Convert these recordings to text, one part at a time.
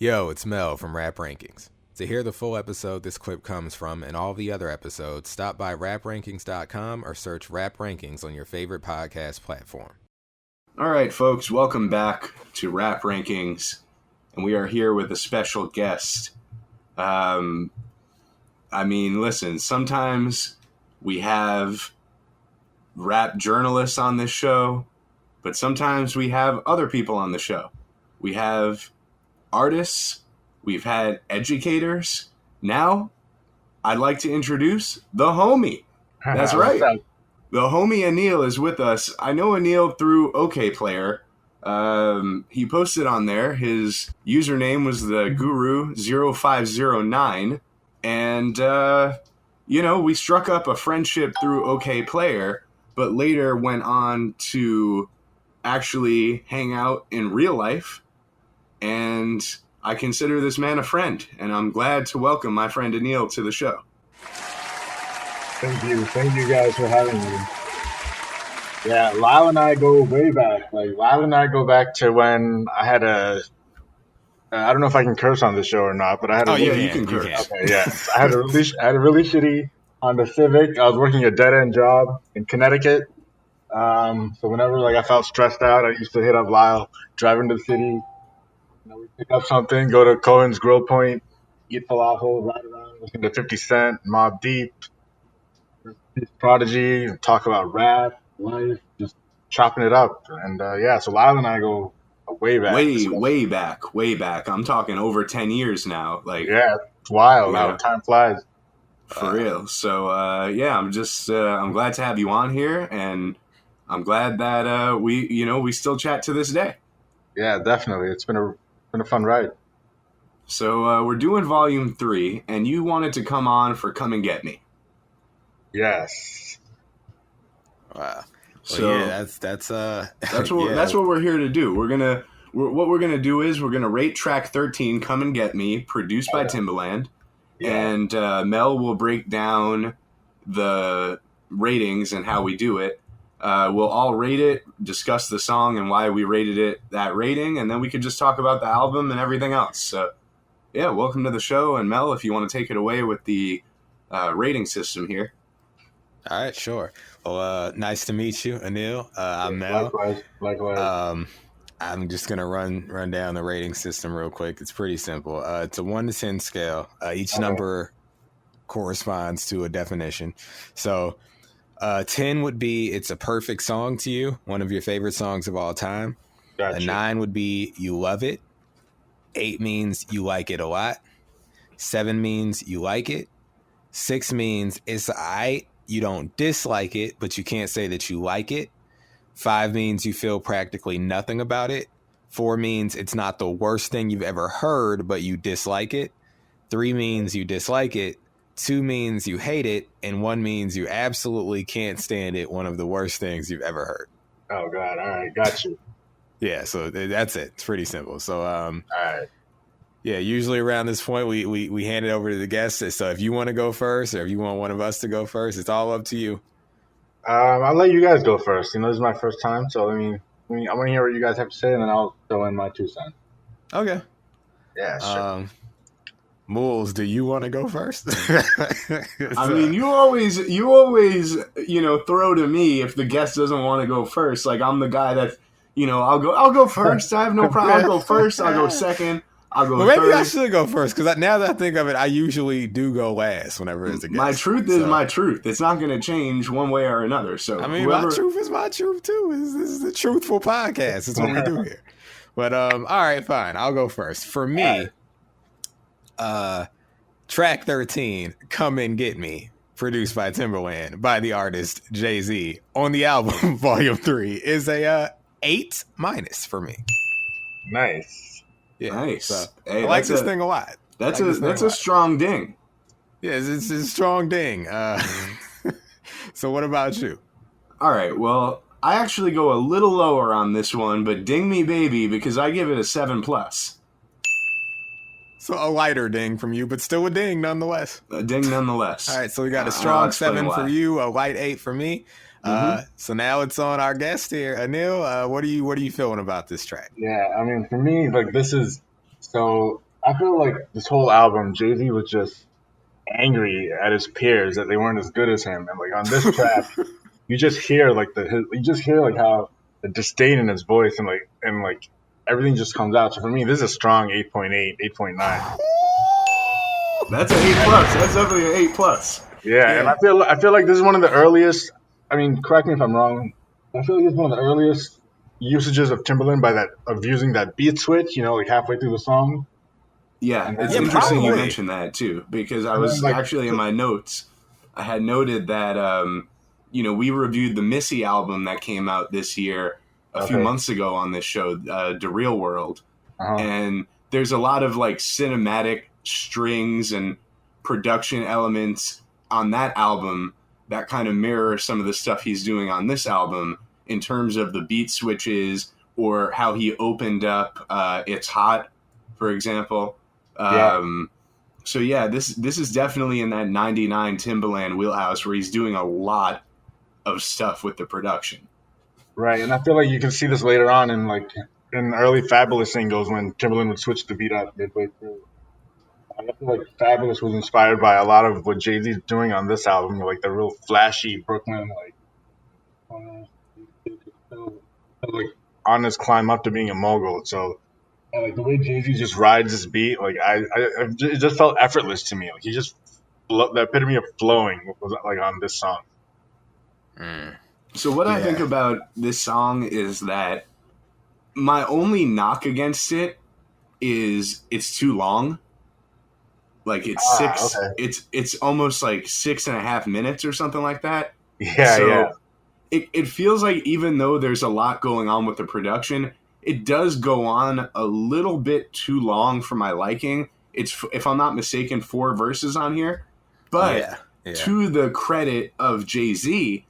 Yo, it's Mel from Rap Rankings. To hear the full episode this clip comes from and all the other episodes, stop by raprankings.com or search Rap Rankings on your favorite podcast platform. All right, folks, welcome back to Rap Rankings, and we are here with a special guest. Listen, sometimes we have rap journalists on this show, but sometimes we have other people on the show. We have artists, we've had educators. Now, I'd like to introduce the homie. That's right. The homie Anil is with us. I know Anil through OK Player. He posted on there. His username was the Guru0509. And, we struck up a friendship through OK Player, but later went on to actually hang out in real life. And I consider this man a friend, and I'm glad to welcome my friend Anil to the show. Thank you guys for having me. Yeah, Lyle and I go way back. Lyle and I go back to when I had I don't know if I can curse on the show or not, but I had you can curse. Okay, yeah. I had a really shitty Honda Civic. I was working a dead-end job in Connecticut. So whenever I felt stressed out, I used to hit up Lyle, drive into the city. We pick up something, go to Cohen's Grill Point, eat falafel, ride around, listen to 50 Cent, Mobb Deep, Prodigy, talk about rap, life, just chopping it up. And so Lyle and I go way back. Way back. I'm talking over 10 years now. It's wild now. Time flies. For real. So, I'm glad to have you on here, and I'm glad that we still chat to this day. Yeah, definitely. It's been a fun ride. So we're doing volume 3, and you wanted to come on for Come and Get Me. Yes. Wow. So that's what we're here to do. We're gonna rate track 13, Come and Get Me, produced by Timbaland, and Mel will break down the ratings and how we do it. We'll all rate it, discuss the song and why we rated it that rating, and then we could just talk about the album and everything else. So, welcome to the show. And Mel, if you want to take it away with the rating system here. All right, sure. Well, nice to meet you, Anil. I'm Mel. Likewise. I'm just going to run down the rating system real quick. It's pretty simple. It's a 1 to 10 scale. Each number corresponds to a definition. So 10 would be it's a perfect song to you, one of your favorite songs of all time. Gotcha. A 9 would be you love it. 8 means you like it a lot. 7 means you like it. 6 means it's aight. You don't dislike it, but you can't say that you like it. 5 means you feel practically nothing about it. 4 means it's not the worst thing you've ever heard, but you dislike it. 3 means you dislike it. 2 means you hate it, and 1 means you absolutely can't stand it, one of the worst things you've ever heard. Oh, God. All right. Got you. Yeah, so that's it. It's pretty simple. So, all right. Yeah, usually around this point, we hand it over to the guests. So if you want to go first or if you want one of us to go first, it's all up to you. I'll let you guys go first. This is my first time, so I want to hear what you guys have to say, and then I'll throw in my 2 cents. Okay. Yeah, sure. Moulz, do you want to go first? You always, throw to me if the guest doesn't want to go first. Like I'm the guy that, I'll go first. I have no problem. I'll go first. I'll go second. I'll go third. Maybe I should go first because now that I think of it, I usually do go last whenever it's a guest. My truth is my truth. It's not going to change one way or another. So my truth is my truth too. This is a truthful podcast. That's what we do here. But all right, fine. I'll go first. For me, track 13, Come and Get Me, produced by Timbaland by the artist Jay-Z on the album Volume 3 is a 8- for me. Nice. Yeah, nice. So hey, I like this thing a lot. That's a strong ding. Yeah, it's a strong ding. So what about you? All right, well, I actually go a little lower on this one, but ding me baby because I give it a 7+. So a lighter ding from you, but still a ding nonetheless. A ding nonetheless. All right, so we got a strong 7 for you, a light 8 for me. So now it's on our guest here, Anil. What are you feeling about this track? Yeah, for me, this is so I feel like this whole album, Jay Z was just angry at his peers that they weren't as good as him, and like on this track, you just hear like you just hear like how the disdain in his voice and like everything just comes out. So for me, this is a strong 8.8, 8.9. That's an A plus. That's definitely an A plus. Yeah, and Yeah. I feel like this is one of the earliest. I mean, correct me if I'm wrong. I feel like it's one of the earliest usages of Timberland of using that beat switch. You know, like halfway through the song. Yeah, And it's then, interesting you probably. mentioned that too, because I and then was like actually in my notes, I had noted that we reviewed the Missy album that came out this year a few okay, months ago on this show, The Real World, uh-huh. and there's a lot of like cinematic strings and production elements on that album that kind of mirror some of the stuff he's doing on this album in terms of the beat switches or how he opened up It's Hot, for example. Yeah, So yeah, this is definitely in that 99 Timbaland wheelhouse where he's doing a lot of stuff with the production. right. And I feel like you can see this later on in early Fabulous singles when Timberland would switch the beat up midway through. I feel like Fabulous was inspired by a lot of what Jay Z's doing on this album, like the real flashy Brooklyn, like on his climb up to being a mogul. So and, like the way Jay Z just rides this beat, like it just felt effortless to me. Like he just the epitome of flowing was like on this song. Mm, So what I think yeah. about this song is that my only knock against it is it's too long. Like Okay. it's almost like 6.5 minutes or something like that. Yeah, yeah, So it feels like even though there's a lot going on with the production, it does go on a little bit too long for my liking. It's, if I'm not mistaken, 4 verses on here. But Yeah. Yeah. to the credit of Jay-Z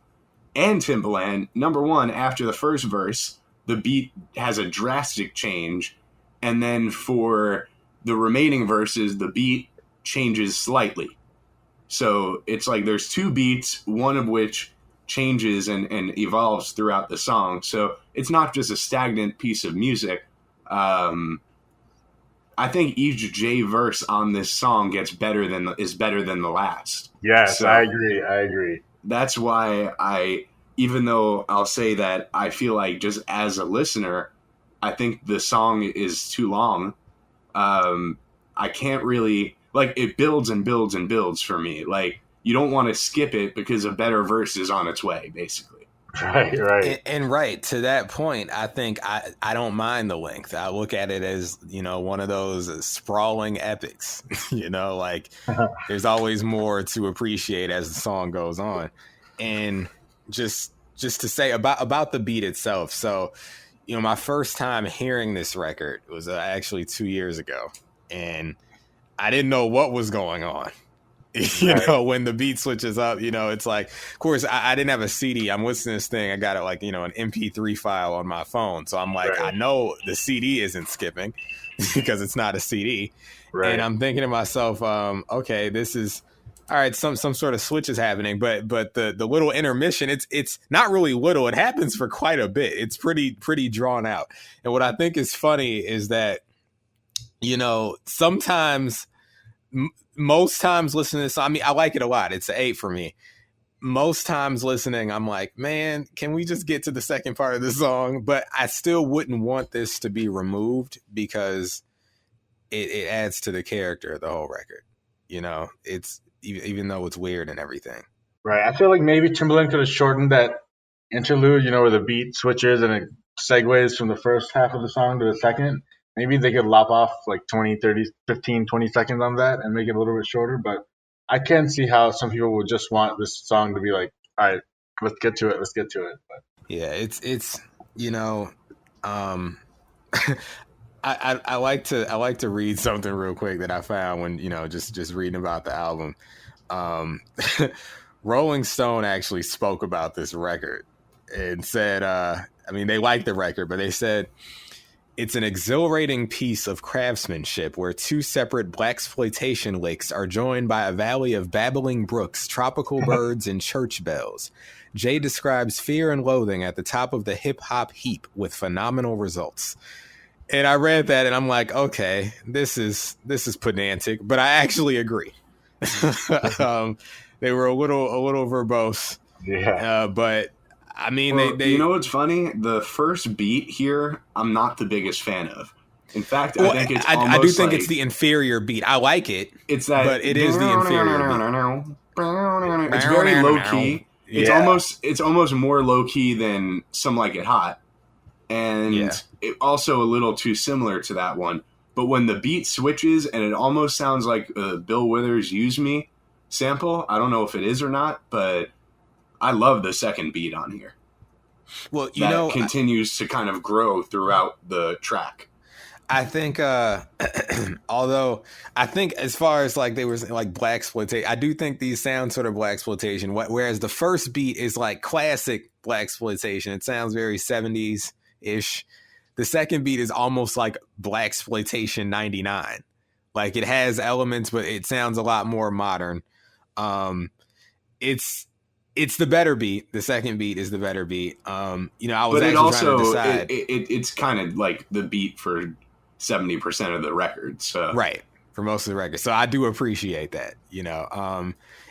and Timbaland, number one, after the first verse, the beat has a drastic change. And then for the remaining verses, the beat changes slightly. So it's like there's 2 beats, one of which changes and evolves throughout the song. So it's not just a stagnant piece of music. I think each J verse on this song is better than the last. yes, I So agree. I agree. that's why even though I'll say that I feel like just as a listener, I think the song is too long. I can't really, like, it builds and builds and builds for me. Like, you don't want to skip it because a better verse is on its way, basically. Right, right. And right to that point, I think I don't mind the length. I look at it as, one of those sprawling epics, like there's always more to appreciate as the song goes on. And just to say about the beat itself. So, my first time hearing this record was actually 2 years ago, and I didn't know what was going on. Right. When the beat switches up, it's like, of course, I didn't have a CD. I'm listening to this thing. I got it like, an MP3 file on my phone. So I'm like, I Right, know the CD isn't skipping because it's not a CD. And right. I'm thinking to myself, okay, this is all right. Some sort of switch is happening, but the little intermission, it's not really little. It happens for quite a bit. It's pretty drawn out. And what I think is funny is that, sometimes, most times listening to this, I mean, I like it a lot. It's an 8 for me. Most times listening, I'm like, man, can we just get to the second part of the song? But I still wouldn't want this to be removed because it adds to the character of the whole record. It's even though it's weird and everything. Right. I feel like maybe Timberland could have shortened that interlude, where the beat switches and it segues from the first half of the song to the second. Maybe they could lop off like 20, 30, 15, 20 seconds on that and make it a little bit shorter. But I can see how some people would just want this song to be like, all right, let's get to it. Let's get to it. But Yeah, it's um I like to read something real quick that I found when just reading about the album. Um, Rolling Stone actually spoke about this record and said, they liked the record, but they said it's an exhilarating piece of craftsmanship where 2 separate blaxploitation lakes are joined by a valley of babbling brooks, tropical birds, and church bells. Jay describes fear and loathing at the top of the hip-hop heap with phenomenal results. And I read that and I'm like, okay, this is pedantic, but I actually agree. They were a little verbose, Yeah. but I mean, Well, you they know what's funny? The first beat here, I'm not the biggest fan of. In fact, I well, think it's I do almost think it's like the inferior beat. I like it, it's that. but it is the inferior beat. It's very low key. Yeah, It's almost more low key than Some Like It Hot, yeah. and it also a little too similar to that one. But when the beat switches and it almost sounds like Bill Withers' "Use Me" sample, I don't know if it is or not, but I love the second beat on here. Well, That continues to kind of grow throughout the track. I think, although I think as far as like they were like blaxploitation, I do think these sound sort of blaxploitation. Whereas the first beat is like classic blaxploitation. It sounds very 70s ish. The second beat is almost like blaxploitation 99. Like it has elements, but it sounds a lot more modern. Um, it's the better beat. The second beat is the better beat. I was But it actually trying to also decide. it's kind of like the beat for 70% of the record. So Right, for most of the record. So I do appreciate that.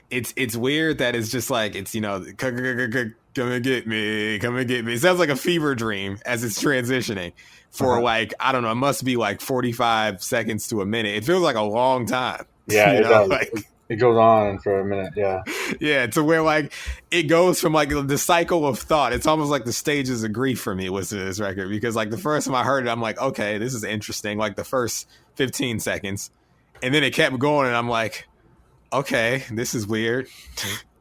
It's weird that it's just like it's come and get me, come and get me. It sounds like a fever dream as it's transitioning for like I don't know. It must be like 45 seconds to a minute. It feels like a long time. Yeah, it does. Like It goes on for a minute. Yeah. yeah, to where like it goes from like the cycle of thought. It's almost like the stages of grief for me listening to this record because like the first time I heard it, I'm like, okay, this is interesting. Like the first 15 seconds, and then it kept going, and I'm like, okay, this is weird.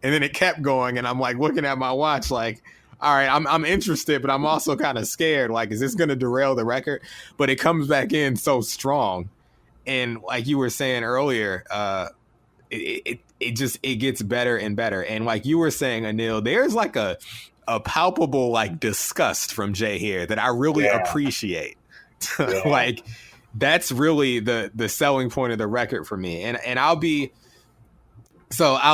And then it kept going, and I'm like looking at my watch, like, all right, I'm interested, but I'm also kind of scared. Like, is this going to derail the record? But it comes back in so strong, and like you were saying earlier, it gets better and better. And like you were saying, Anil, there's like a palpable like disgust from Jay here that I really appreciate. Yeah. Like that's really the selling point of the record for me. And I'll be on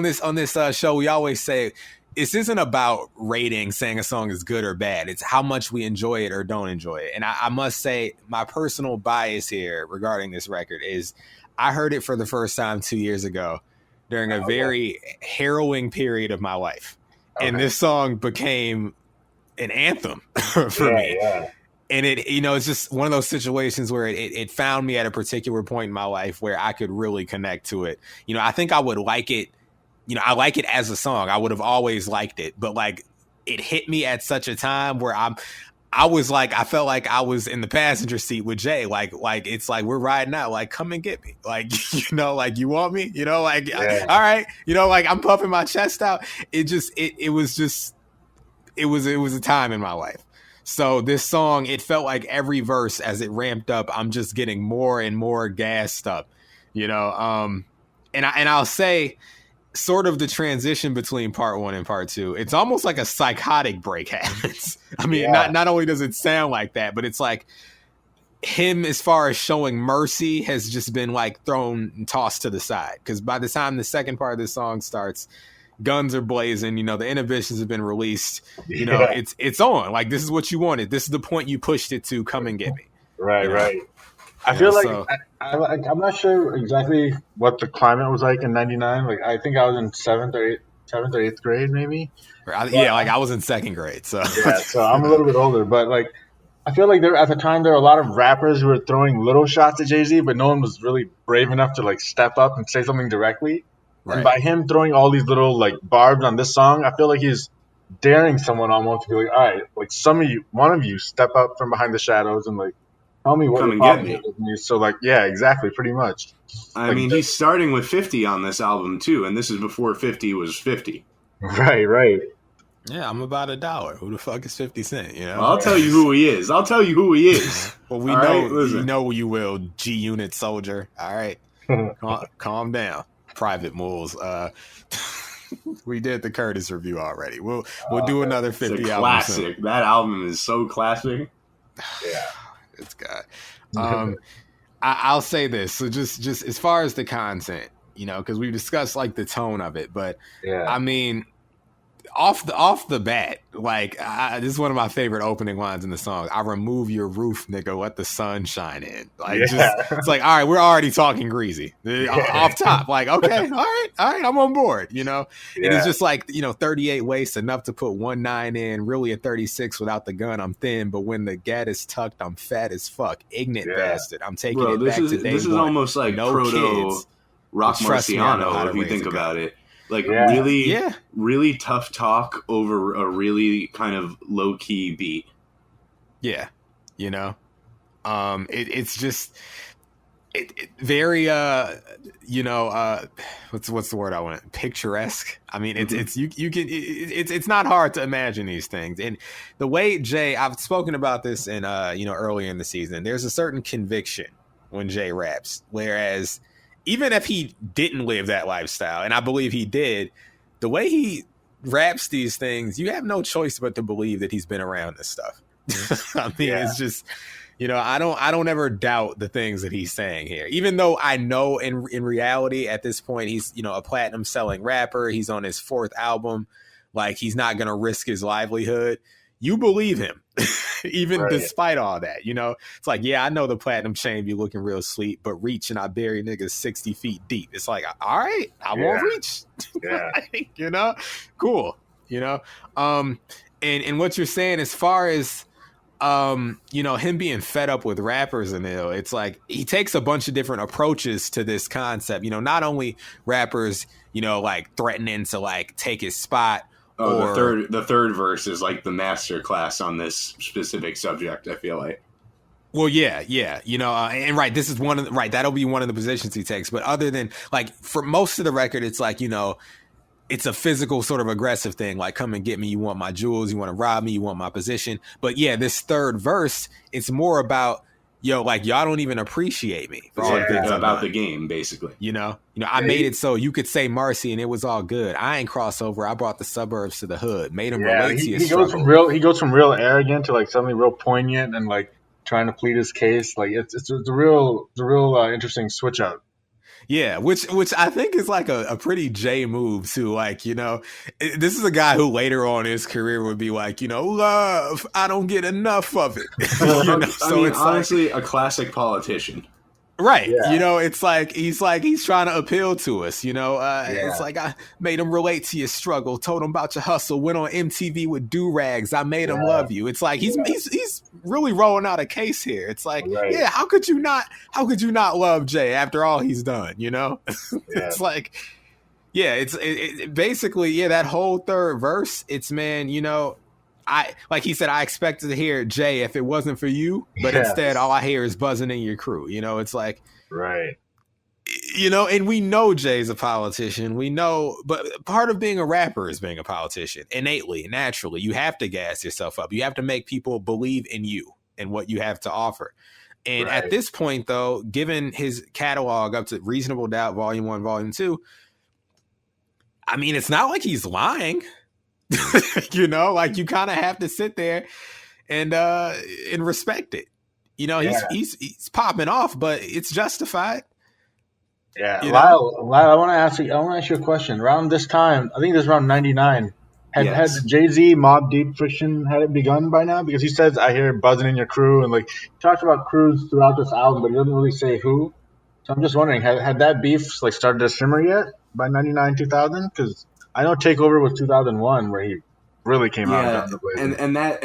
this show we always say this isn't about rating, saying a song is good or bad. It's how much we enjoy it or don't enjoy it. And I must say my personal bias here regarding this record is I heard it for the first time 2 years ago during a very harrowing period of my life. Okay. And this song became an anthem for me. Yeah. And it's just one of those situations where it found me at a particular point in my life where I could really connect to it. I think I would like it. I like it as a song. I would have always liked it, but like it hit me at such a time where I was like, I felt like I was in the passenger seat with Jay. Like it's like we're riding out. Like, come and get me. Like, like you want me. All right. Like I'm puffing my chest out. It was a time in my life. So this song, it felt like every verse as it ramped up, I'm just getting more and more gassed up. And I'll say, sort of the transition between part one and part two, it's almost like a psychotic break happens. I mean, not only does it sound like that, but it's like him as far as showing mercy has just been like thrown and tossed to the side. Because by the time the second part of the song starts, guns are blazing, the inhibitions have been released, it's on. Like, this is what you wanted. This is the point you pushed it to. Come and get me. Right, right. I feel like I'm not sure exactly what the climate was like in '99. Like I think I was in seventh or eighth grade, maybe. Like I was in second grade. So so I'm a little bit older, but like I feel like at the time there were a lot of rappers who were throwing little shots at Jay-Z, but no one was really brave enough to like step up and say something directly. Right. And by him throwing all these little like barbs on this song, I feel like he's daring someone almost to be like, all right, like one of you step up from behind the shadows and like tell me what come and get me. So like, yeah, exactly, pretty much. I mean, he's starting with 50 on this album too, and this is before 50 was 50. Right. Yeah, I'm about $1. Who the fuck is 50 Cent? Well, I'll tell you who he is. Well, we know you will, G-Unit soldier. All right, calm down, Private Moulz. We did the Curtis review already. We'll do another 50 album. Classic. That album is so classic. Yeah. It's got. I'll say this. So just as far as the content, because we've discussed like the tone of it, but I mean, off the bat, like this is one of my favorite opening lines in the song. I remove your roof, nigga. Let the sun shine in. Like, just it's like, all right, we're already talking greasy off top. Like, okay, all right, I'm on board. You know, and it's just like 38 waist, enough to put 19 in. Really a 36 without the gun. I'm thin, but when the gat is tucked, I'm fat as fuck. Ignorant bastard. I'm taking it back to day This is one. almost like No proto kids. Rock Trust me, I know how Marciano, to if you raise think a gun. about it. Like Yeah. really tough talk over a really kind of low key beat. Yeah, it's just very what's the word I want? Picturesque. I mean, it's you can it's not hard to imagine these things. And the way Jay, I've spoken about this in earlier in the season. There's a certain conviction when Jay raps, whereas even if he didn't live that lifestyle, and I believe he did, the way he raps these things, you have no choice but to believe that he's been around this stuff. I mean, it's just, I don't ever doubt the things that he's saying here, even though I know in reality at this point, he's, a platinum selling rapper. He's on his 4th album. Like, he's not going to risk his livelihood. You believe him, even despite all that, it's like, yeah, I know the platinum chain be looking real sweet, but reach and I bury niggas 60 feet deep. It's like, all right, I won't reach. Cool. And what you're saying as far as, him being fed up with rappers and it's like he takes a bunch of different approaches to this concept. Not only rappers, like threatening to like take his spot. Oh, the third verse is like the master class on this specific subject, I feel like. Well, yeah. And right, this is that'll be one of the positions he takes. But other than like for most of the record, it's like, it's a physical sort of aggressive thing. Like, come and get me. You want my jewels. You want to rob me. You want my position. But yeah, this third verse, it's more about, like, y'all don't even appreciate me for all the things about the game, basically. I made it so you could say Marcy and it was all good. I ain't crossover. I brought the suburbs to the hood. Made him relate to your struggle. He goes from real arrogant to like something real poignant and like trying to plead his case. Like it's a real interesting switch up. Yeah, which I think is like a pretty Jay move too. Like, this is a guy who later on in his career would be like, love, I don't get enough of it. So it's honestly like a classic politician. Right. Yeah. It's like he's trying to appeal to us, It's like I made him relate to your struggle, told him about your hustle, went on MTV with do-rags. I made him love you. It's like he's really rolling out a case here. It's like, yeah, how could you not love Jay after all he's done, It's like, yeah, it's basically, that whole third verse, it's, man, like he said, I expected to hear Jay if it wasn't for you, but instead all I hear is buzzing in your crew. It's like, right. And we know Jay's a politician. We know, but part of being a rapper is being a politician innately, naturally. You have to gas yourself up. You have to make people believe in you and what you have to offer. And at this point, though, given his catalog up to Reasonable Doubt, Volume 1, Volume 2, I mean, it's not like he's lying. Like you kind of have to sit there and respect it. He's popping off, but it's justified. Yeah, Lyle, I want to ask you a question. Around this time, I think this was around 99. Had Jay-Z Mobb Deep friction had it begun by now? Because he says, I hear buzzing in your crew, and like he talks about crews throughout this album, but he doesn't really say who. So I'm just wondering, had that beef like started to simmer yet by 99, 2000? Because I know Takeover was 2001 where he really came out. And that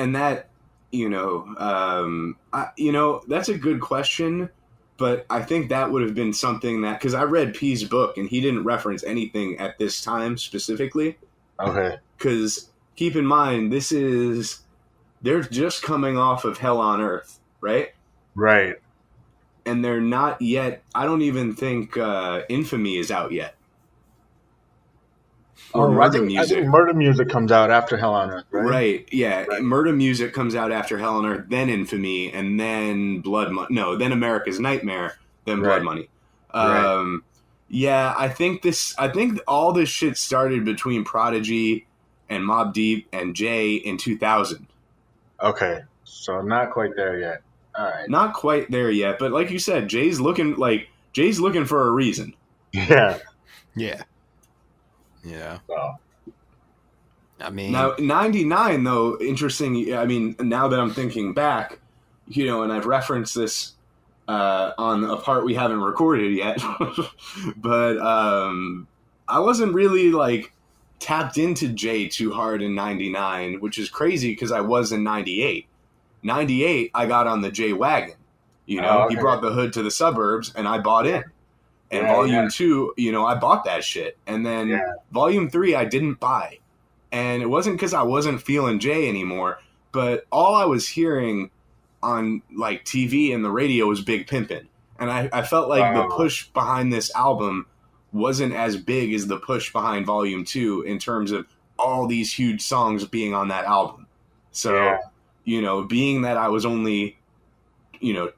that's a good question, but I think that would have been something that, because I read P's book and he didn't reference anything at this time specifically. Okay. Because keep in mind, they're just coming off of Hell on Earth, right? Right. And they're not yet. I don't even think Infamy is out yet. Murder Music. I think Murder Music comes out after Hell on Earth, right? Right, yeah. Right. Murder Music comes out after Hell on Earth, then Infamy, and then Blood Money. No, then America's Nightmare, then Blood Money. Yeah, I think all this shit started between Prodigy and Mobb Deep and Jay in 2000. Okay, so not quite there yet. All right. Not quite there yet, but like you said, Jay's looking for a reason. Yeah. Yeah. Yeah. Well. I mean, Now, 99, though, interesting. I mean, now that I'm thinking back, and I've referenced this on a part we haven't recorded yet, but I wasn't really like tapped into Jay too hard in 99, which is crazy because I was in 98. 98, I got on the Jay wagon. Oh, He okay. brought the hood to the suburbs and I bought in. And Yeah, yeah, volume 2, I bought that shit. And then yeah. volume 3, I didn't buy. And it wasn't because I wasn't feeling Jay anymore, but all I was hearing on like TV and the radio was Big Pimpin'. And I felt like the Oh, push behind this album wasn't as big as the push behind volume 2 in terms of all these huge songs being on that album. yeah, So, being that I was only,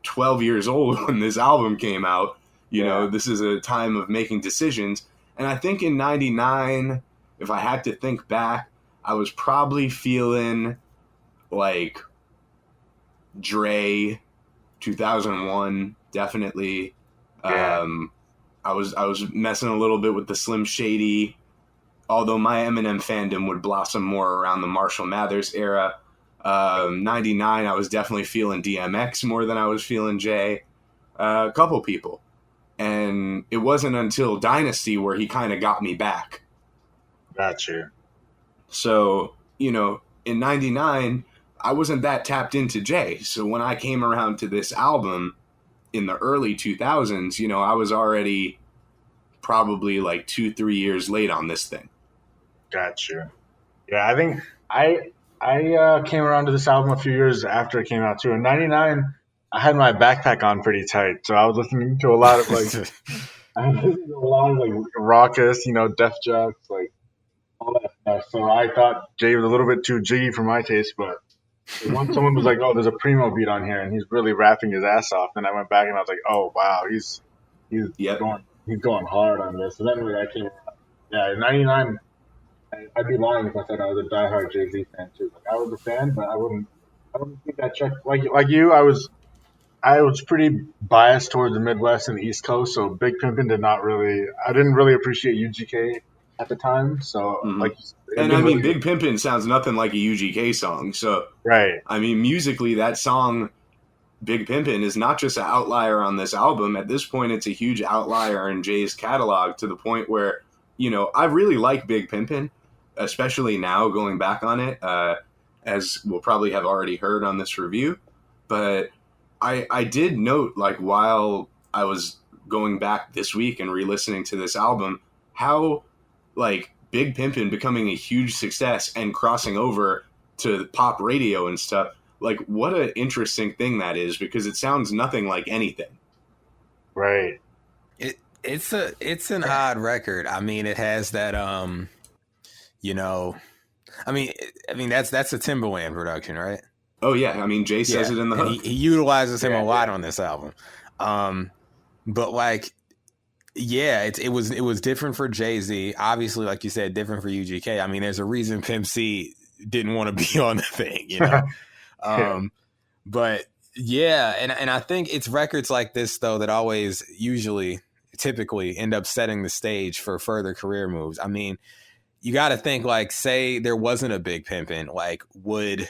12 years old when this album came out, yeah. this is a time of making decisions. And I think in 99, if I had to think back, I was probably feeling like Dre, 2001, definitely. Yeah. I was messing a little bit with the Slim Shady, although my Eminem fandom would blossom more around the Marshall Mathers era. 99, I was definitely feeling DMX more than I was feeling Jay. A couple people. And it wasn't until Dynasty where he kind of got me back. Got you. So, in 99, I wasn't that tapped into Jay. So when I came around to this album in the early 2000s, I was already probably like 2-3 years late on this thing. Got you. Yeah, I think I came around to this album a few years after it came out too. In '99, I had my backpack on pretty tight, so I was listening to a lot of like I was listening to a lot of like raucous, Def Jux, like all that stuff. So I thought Jay was a little bit too jiggy for my taste, but once someone was like, "Oh, there's a primo beat on here, and he's really rapping his ass off," then I went back and I was like, "Oh wow, he's Yep. going hard on this." And then when I came, yeah, in '99. I'd be lying if I said I was a diehard Jay Z fan too. Like I was a fan, but I wouldn't think I checked like you. I was pretty biased towards the Midwest and the East Coast, so Big Pimpin' I didn't really appreciate UGK at the time. So Hmm. like it And I didn't mean, really Big Pimpin' sounds nothing like a UGK song. So, right. I mean, musically, that song, Big Pimpin', is not just an outlier on this album. At this point, it's a huge outlier in Jay's catalog to the point where, I really like Big Pimpin', especially now going back on it, as we'll probably have already heard on this review. But I did note, like, while I was going back this week and re-listening to this album, how, like, Big Pimpin' becoming a huge success and crossing over to pop radio and stuff, like, what an interesting thing that is, because it sounds nothing like anything. Right. it's an odd record. I mean, it has that you know, I mean that's a Timbaland production, right? Oh yeah, I mean, Jay says Yeah, it in the and hook. he utilizes him Yeah, a yeah. lot on this album. But like, yeah, it was different for Jay-Z. Obviously, like you said, different for UGK. I mean, there's a reason Pimp C didn't want to be on the thing, Yeah. But yeah, and I think it's records like this though that always typically end up setting the stage for further career moves. I mean, you got to think, like, say there wasn't a Big Pimpin', like, would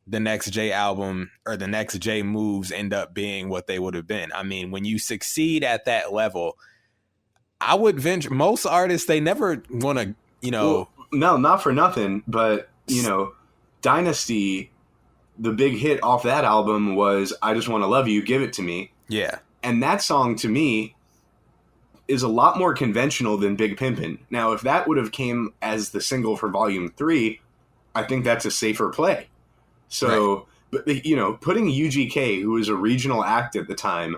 the next J album or the next J moves end up being what they would have been? I mean, when you succeed at that level, I would venture most artists, they never want to, Well, no, not for nothing, but Dynasty, the big hit off that album was "I Just Want to Love You, Give It to Me," yeah, and that song to me is a lot more conventional than Big Pimpin'. Now, if that would have came as the single for Volume 3, I think that's a safer play. So, right. but putting UGK, who was a regional act at the time,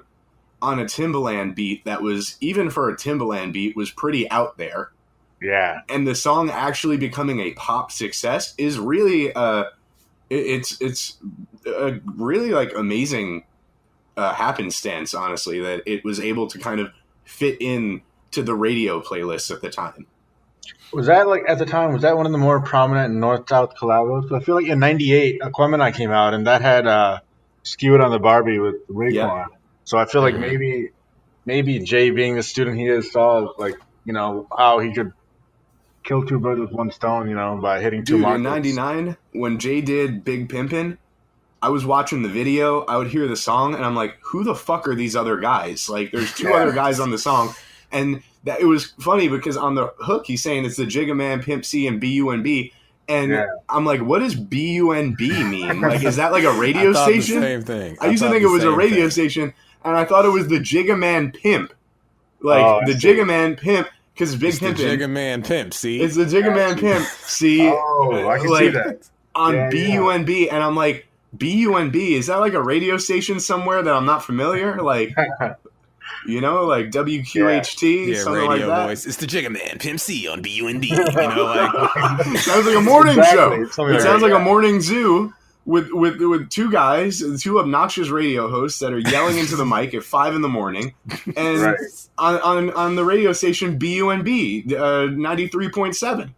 on a Timbaland beat that was, even for a Timbaland beat, was pretty out there, Yeah. and the song actually becoming a pop success is really it's a really like amazing happenstance, honestly, that it was able to kind of fit in to the radio playlists at the time. Was that like at the time? Was that one of the more prominent North South collabos? 'Cause I feel like in '98, Aquemini came out, and that had "Skew It" on the Barbie with Yeah. Raekwon. So I feel like Mhm. maybe Jay, being the student he is, saw like how he could kill two birds with one stone, by hitting two Dude, in markets. '99, when Jay did Big Pimpin', I was watching the video, I would hear the song, and I'm like, who the fuck are these other guys? Like, there's two other guys on the song. And that it was funny because on the hook, he's saying it's the Jigga Man, Pimp C, and BUNB. And I'm like, what does BUNB mean? Like, is that like a radio I thought station? The same thing. I used to think it was a radio station, and I thought it was the Jigga Man Pimp. Like, the Jigga Man Pimp, because Big Pimpin'. It's the Jigga Man Pimp, see? It's the Jigga Man Pimp, see? Oh, I can see that. On BUNB, and I'm like, BUNB, is that like a radio station somewhere that I'm not familiar? Like, like WQHT, something radio like that. Voice. It's the Jigga Man, Pimp C on BUNB. Like sounds like a morning show. It sounds like a morning zoo with two guys, two obnoxious radio hosts that are yelling into the mic at 5 in the morning, and on the radio station BUNB 93.7.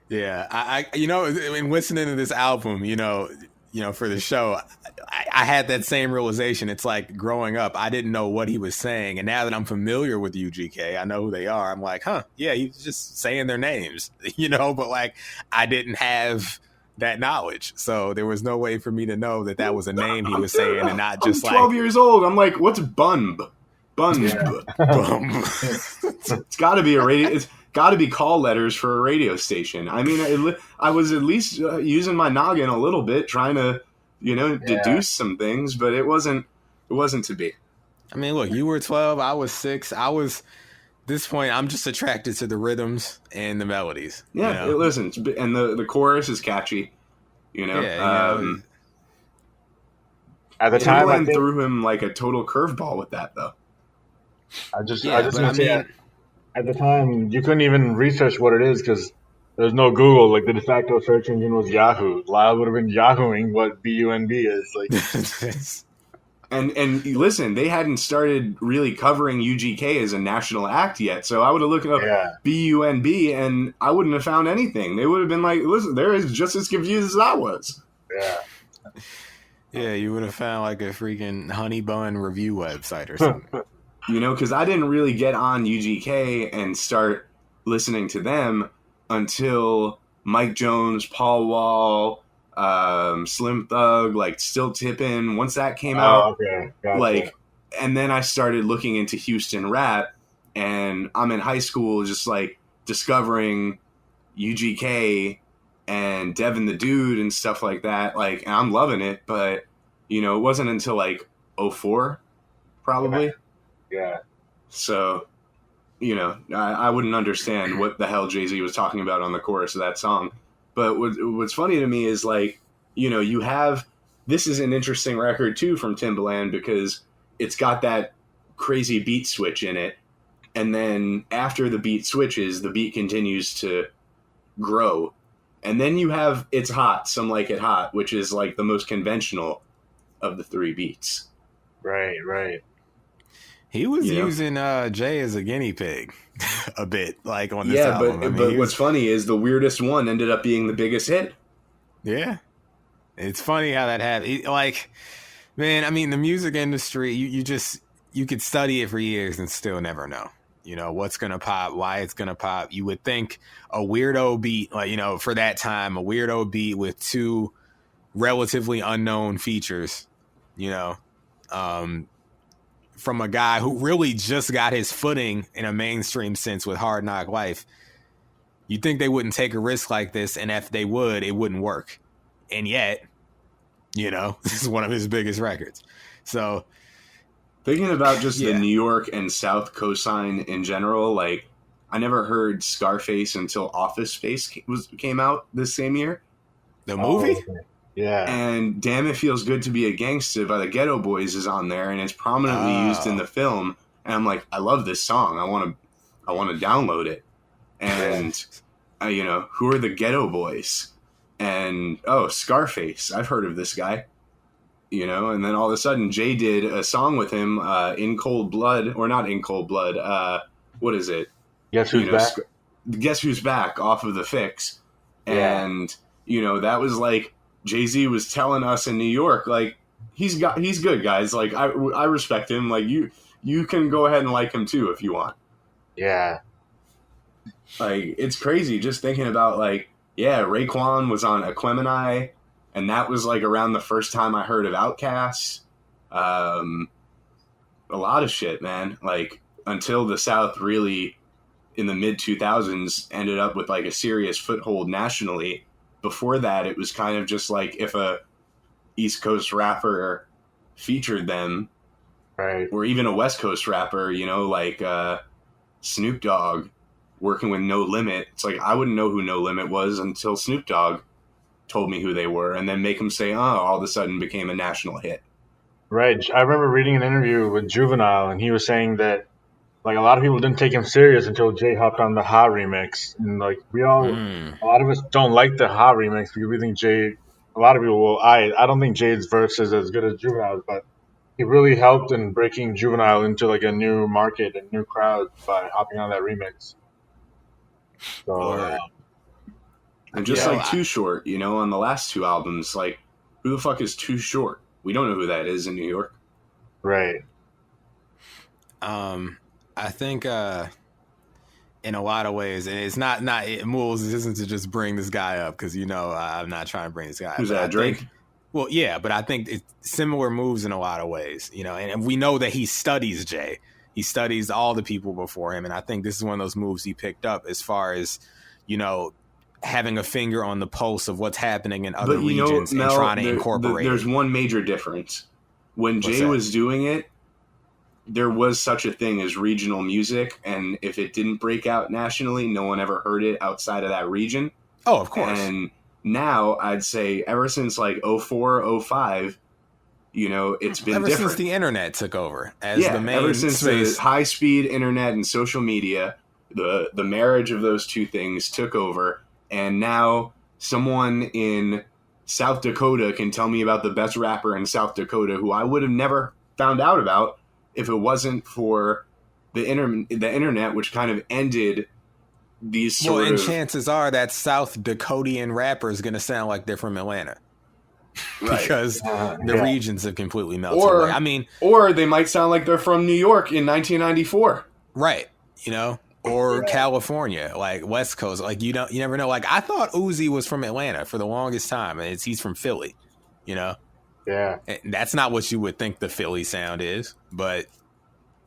Yeah, I in listening to this album, for the show, I had that same realization. It's like growing up, I didn't know what he was saying, and now that I'm familiar with UGK, I know who they are. I'm like, yeah, he's just saying their names, but like I didn't have that knowledge, so there was no way for me to know that was a name he was saying, and not just I'm 12 years old. I'm like, what's Bunb? Bunb. It's got to be a radio. It's got to be call letters for a radio station. I mean, I was at least using my noggin a little bit, trying to, deduce some things, but it wasn't to be. I mean, look, you were 12, I was 6. This point, I'm just attracted to the rhythms and the melodies. Yeah, listen, and the chorus is catchy. At the time, Timbaland threw him like a total curveball with that, though. At the time, you couldn't even research what it is because there's no Google. Like the de facto search engine was Yahoo. Lyle would have been Yahooing what BUNB is. Like, and listen, they hadn't started really covering UGK as a national act yet. So I would have looked up BUNB and I wouldn't have found anything. They would have been like, listen, they're just as confused as I was. Yeah. Yeah, you would have found like a freaking honey bun review website or something. Because I didn't really get on UGK and start listening to them until Mike Jones, Paul Wall, Slim Thug, like Still Tippin'. Once that came out, gotcha. And then I started looking into Houston rap, and I'm in high school just like discovering UGK and Devin the Dude and stuff like that. Like, and I'm loving it, but it wasn't until like 04 probably. Yeah. So, I wouldn't understand what the hell Jay-Z was talking about on the chorus of that song. But what's funny to me is like, you have, this is an interesting record too from Timbaland because it's got that crazy beat switch in it. And then after the beat switches, the beat continues to grow. And then you have It's Hot, Some Like It Hot, which is like the most conventional of the three beats. Right. He was using Jay as a guinea pig a bit, like on this album. But what's funny is the weirdest one ended up being the biggest hit. Yeah. It's funny how that happened. Like, man, I mean, the music industry, you could study it for years and still never know. What's going to pop, why it's going to pop. You would think a weirdo beat, like, for that time, a weirdo beat with two relatively unknown features, from a guy who really just got his footing in a mainstream sense with Hard Knock Life. You'd think they wouldn't take a risk like this, and if they would, it wouldn't work. And yet, this is one of his biggest records. So, thinking about just the New York and South cosign in general, like, I never heard Scarface until Office Space came out this same year. The movie? Okay. Yeah. And Damn It Feels Good to Be a Gangsta by the Ghetto Boys is on there, and it's prominently used in the film. And I'm like, I love this song. I want to download it. And, who are the Ghetto Boys? And, Scarface. I've heard of this guy. And then all of a sudden, Jay did a song with him, In Cold Blood, or not In Cold Blood. What is it? Guess Who's Back? Guess Who's Back off of The Fix. And, that was like, Jay-Z was telling us in New York, like, he's good, guys. Like, I respect him. Like, you can go ahead and like him too if you want. Yeah. Like, it's crazy just thinking about, like, yeah, Raekwon was on Aquemini, and that was, like, around the first time I heard of Outkast. A lot of shit, man. Like, until the South really, in the mid-2000s, ended up with, like, a serious foothold nationally. Before that, it was kind of just, like, if a East Coast rapper featured them, Right. or even a West Coast rapper, you know, like Snoop Dogg working with No Limit. It's like I wouldn't know who No Limit was until Snoop Dogg told me who they were, and then make them say, "Oh," all of a sudden became a national hit. Right. I remember reading an interview with Juvenile, and he was saying that like a lot of people didn't take him serious until Jay hopped on the Ha remix, and like Mm. a lot of us don't like the Ha remix because we think Jay. A lot of people will. I don't think Jay's verse is as good as Juvenile's, but he really helped in breaking Juvenile into like a new market and new crowd by hopping on that remix. So Word. And just Yeah, like Too Short, you know, on the last two albums, like, who the fuck is Too Short? We don't know who that is in New York. right. I think in a lot of ways, and it's not Moulz isn't to just bring this guy up because I'm not trying to bring this guy up. Who's but that, I Drake? think, well, yeah, but I think it's similar moves in a lot of ways, and we know that he studies Jay. He studies all the people before him, and I think this is one of those moves he picked up as far as, having a finger on the pulse of what's happening in other regions and Mel, trying to incorporate there's it. one major difference. When What's Jay that? was doing it, there was such a thing as regional music, and if it didn't break out nationally, no one ever heard it outside of that region. Oh, of course. And now I'd say ever since like 04, 05, it's been ever different. since the internet took over as the main ever since space. the high-speed internet and social media, the marriage of those two things took over, and now someone in South Dakota can tell me about the best rapper in South Dakota who I would have never found out about if it wasn't for the internet, which kind of ended these sort of... chances are that South Dakotian rapper is going to sound like they're from Atlanta. Right. Because the regions have completely melted Or, away. Or they might sound like they're from New York in 1994. Right. Or California, like West Coast. Like, you never know. Like, I thought Uzi was from Atlanta for the longest time, and he's from Philly, Yeah. And that's not what you would think the Philly sound is, but...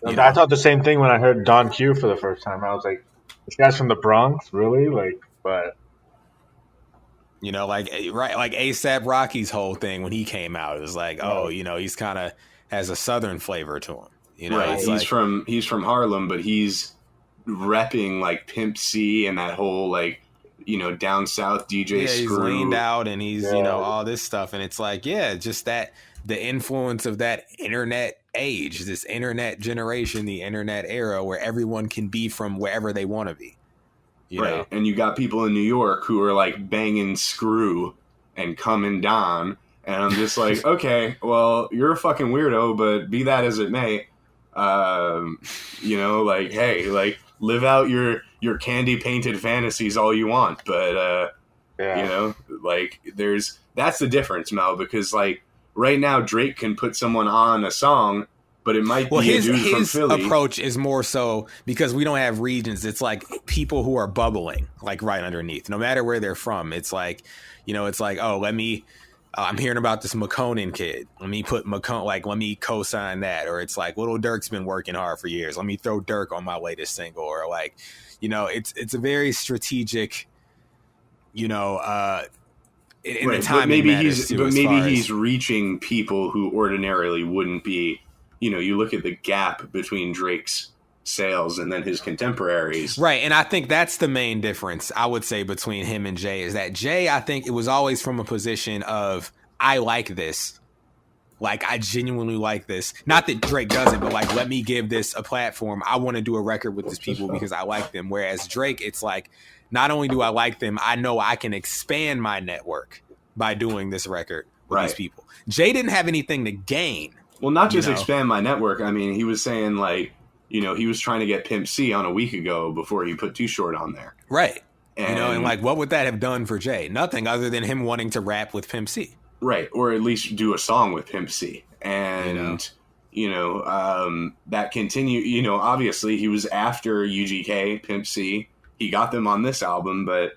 I thought the same thing when I heard Don Q for the first time. I was like, this guy's from the Bronx? Really? Like, but... like ASAP Rocky's whole thing when he came out, it was like, he's kind of has a Southern flavor to him. Right. He's from Harlem, but he's repping like Pimp C and that whole like, down south DJ He's Screw. leaned out and he's, all this stuff. And it's like, just that the influence of that internet age, this internet generation, the internet era where everyone can be from wherever they want to be. You know? And you got people in New York who are like banging Screw and Coming Don. And I'm just like, okay, well, you're a fucking weirdo, but be that as it may, like, hey, like, live out your candy painted fantasies all you want. But, like, that's the difference, Mel, because, like, right now Drake can put someone on a song, but it might be a dude from Philly. His approach is more so because we don't have regions. It's like people who are bubbling, like right underneath, no matter where they're from. It's like, it's like, I'm hearing about this McConan kid. Let me put let me co-sign that. Or it's like, Little Dirk's been working hard for years. Let me throw Dirk on my latest single. Or like, it's a very strategic, in the timing. Maybe he's reaching people who ordinarily wouldn't be. You look at the gap between Drake's sales and then his contemporaries. Right, and I think that's the main difference, I would say, between him and Jay, is that Jay, I think it was always from a position of, I like this. Like, I genuinely like this. Not that Drake doesn't, but like, let me give this a platform. I want to do a record with these people because I like them. Whereas Drake, it's like, not only do I like them, I know I can expand my network by doing this record with these people. Jay didn't have anything to gain. Well, not just expand my network. I mean, he was saying like, he was trying to get Pimp C on a week ago before he put Too Short on there. Right. And like, what would that have done for Jay? Nothing other than him wanting to rap with Pimp C. Right. Or at least do a song with Pimp C. And, that continued, obviously he was after UGK, Pimp C. he got them on this album, but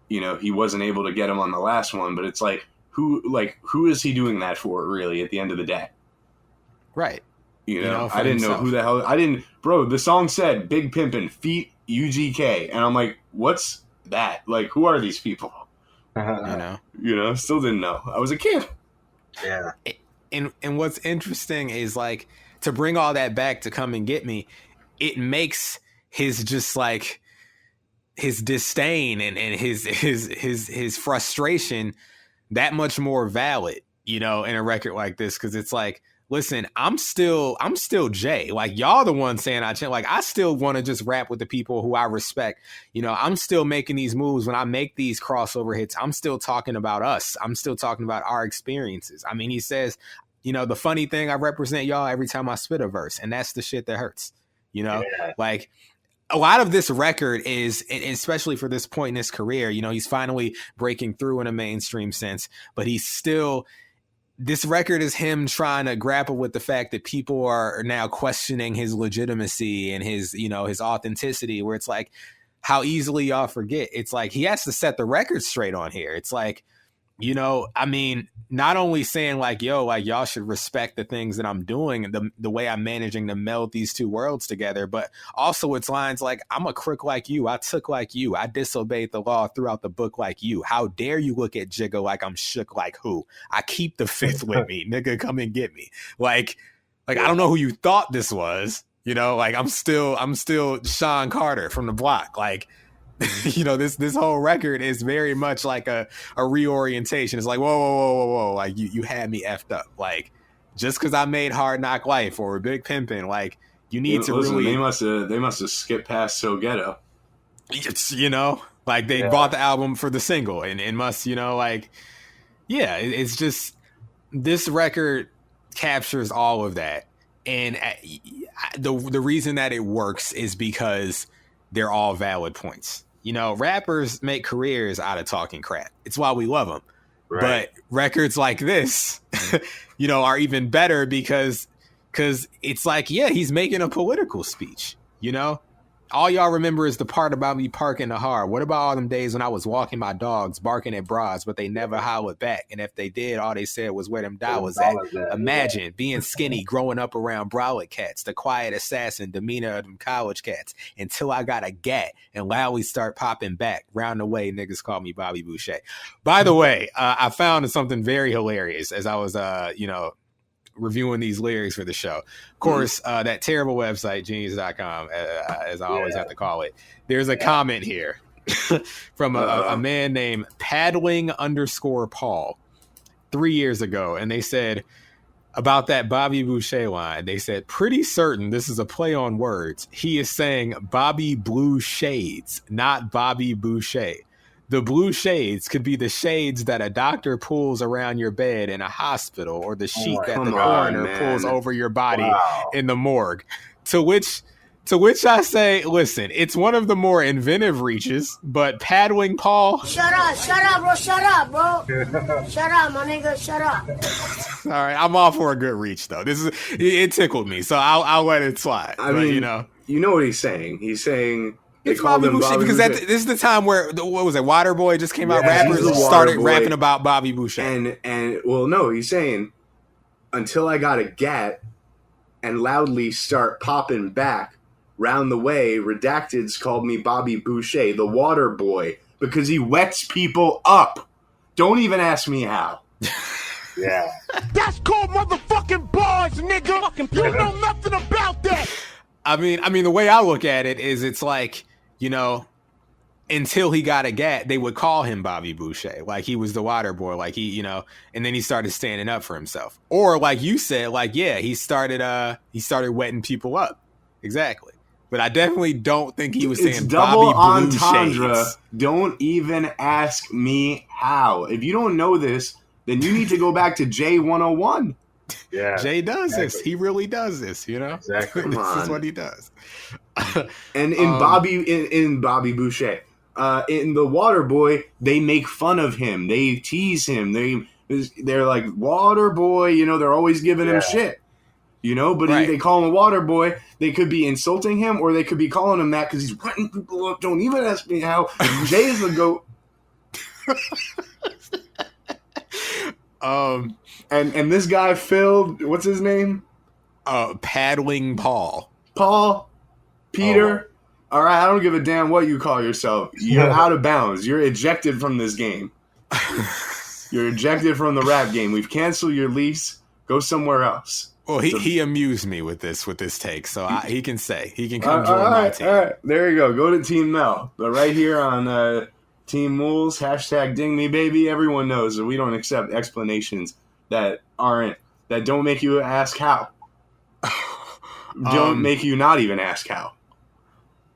you know, he wasn't able to get them on the last one. But it's like, who is he doing that for, really, at the end of the day? Right. You know, I didn't know who the hell. Bro, the song said Big Pimpin' feat UGK. And I'm like, what's that? Like, who are these people? You know, still didn't know. I was a kid. Yeah. And what's interesting is, like, to bring all that back to Come and Get Me, it makes his just like his disdain and his frustration that much more valid, you know, in a record like this. Cause it's like, listen, I'm still Jay. Like, y'all the one saying I still want to just rap with the people who I respect. You know, I'm still making these moves. When I make these crossover hits, I'm still talking about us. I'm still talking about our experiences. I mean, he says, you know, the funny thing, I represent y'all every time I spit a verse, and that's the shit that hurts. You know, like, a lot of this record is, especially for this point in his career, you know, he's finally breaking through in a mainstream sense, but he's still, this record is him trying to grapple with the fact that people are now questioning his legitimacy and his, you know, his authenticity, where it's like, how easily y'all forget. It's like, he has to set the record straight on here. It's like, you know, I mean, not only saying like, yo, like, y'all should respect the things that I'm doing and the way I'm managing to meld these two worlds together, but also it's lines like, I'm a crook like you, I took like you, I disobeyed the law throughout the book like you. How dare you look at Jigga like I'm shook like who? I keep the fifth with me, nigga, come and get me. Like I don't know who you thought this was, you know, like I'm still Sean Carter from the block, like. You know, this whole record is very much like a reorientation. It's like, whoa, like you had me effed up. Like, just because I made Hard Knock Life or Big Pimpin', like, you need to really. They must have skipped past So Ghetto. It's, you know, like they bought the album for the single and must, you know, like, yeah, it's just, this record captures all of that, and the reason that it works is because they're all valid points. You know, rappers make careers out of talking crap. It's why we love them. Right. But records like this, you know, are even better because it's like, yeah, he's making a political speech, you know? All y'all remember is the part about me parking the hard. What about all them days when I was walking my dogs, barking at broads, but they never hollered back? And if they did, all they said was where them dollars at. Imagine being skinny, growing up around broward cats, the quiet assassin demeanor of them college cats, until I got a gat and loudly start popping back. Round the way, niggas call me Bobby Boucher. By the way, I found something very hilarious as I was, you know, reviewing these lyrics for the show. Of course, that terrible website, genius.com, as I always have to call it. There's a comment here from a man named paddling_Paul 3 years ago. And they said about that Bobby Boucher line, they said, pretty certain this is a play on words. He is saying Bobby Blue Shades, not Bobby Boucher. The blue shades could be the shades that a doctor pulls around your bed in a hospital, or the sheet that the coroner pulls over your body in the morgue. To which I say, listen, it's one of the more inventive reaches, but paddling Paul. Shut up, bro. Shut up, my nigga. Shut up. All right, I'm all for a good reach though. It tickled me, so I'll let it slide. I mean, you know what he's saying? He's saying. It's Bobby Boucher because this is the time where what was it? Waterboy just came out. Rappers started rapping about Bobby Boucher. And well, no, he's saying until I got a gat and loudly start popping back round the way. Redacted's called me Bobby Boucher, the water boy, because he wets people up. Don't even ask me how. Yeah, that's called motherfucking bars, nigga. You know nothing about that. I mean, the way I look at it is, it's like, you know, until he got a gat, they would call him Bobby Boucher. Like, he was the water boy. Like, he, you know, and then he started standing up for himself. Or like you said, like, yeah, he started wetting people up. Exactly. But I definitely don't think he was saying double Bobby Blue entendre. Shades. Don't even ask me how. If you don't know this, then you need to go back to J101. Yeah, Jay does this. He really does this, you know? Exactly. This is what he does. And in Bobby Boucher, in the Water Boy, they make fun of him. They tease him. They're like, Water Boy, you know, they're always giving him shit. You know, but Right. they call him a water boy. They could be insulting him, or they could be calling him that because he's wetting people up. Don't even ask me how. Jay is the GOAT. And this guy Phil, what's his name? Paddling Paul. Paul, Peter. All right, I don't give a damn what you call yourself. You're out of bounds. You're ejected from this game. You're ejected from the rap game. We've canceled your lease. Go somewhere else. Well, he amused me with this take, so he can come join my team. All right, there you go. Go to Team Mel. But right here on Team Moulz, hashtag ding me baby. Everyone knows that we don't accept explanations that don't make you ask how. Don't make you not even ask how.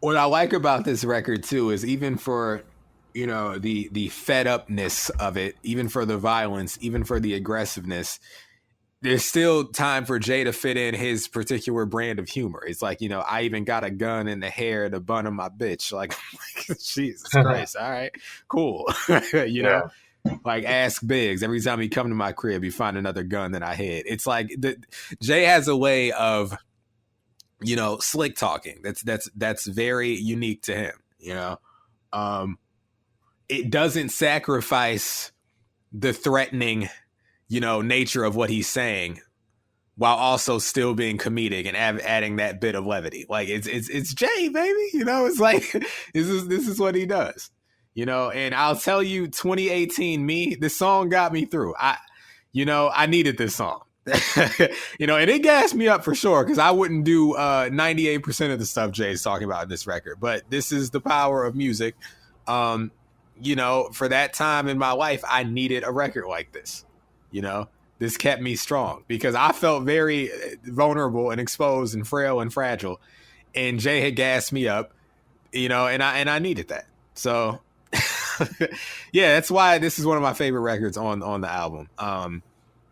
What I like about this record too is even for, you know, the fed upness of it, even for the violence, even for the aggressiveness, there's still time for Jay to fit in his particular brand of humor. It's like, you know, I even got a gun in the hair to bun of my bitch. Like Jesus Christ. All right, cool. you know, like ask Biggs. Every time he come to my crib, you find another gun that I hid. It's like Jay has a way of, you know, slick talking. That's very unique to him. You know, it doesn't sacrifice the threatening, you know, nature of what he's saying, while also still being comedic and adding that bit of levity. Like it's Jay, baby. You know, it's like this is what he does. You know, and I'll tell you, 2018 me, this song got me through. I needed this song. You know, and it gassed me up for sure, because I wouldn't do 98% of the stuff Jay's talking about in this record. But this is the power of music. You know, for that time in my life, I needed a record like this. You know, this kept me strong because I felt very vulnerable and exposed and frail and fragile. And Jay had gassed me up, you know, and I needed that. So, yeah, that's why this is one of my favorite records on the album.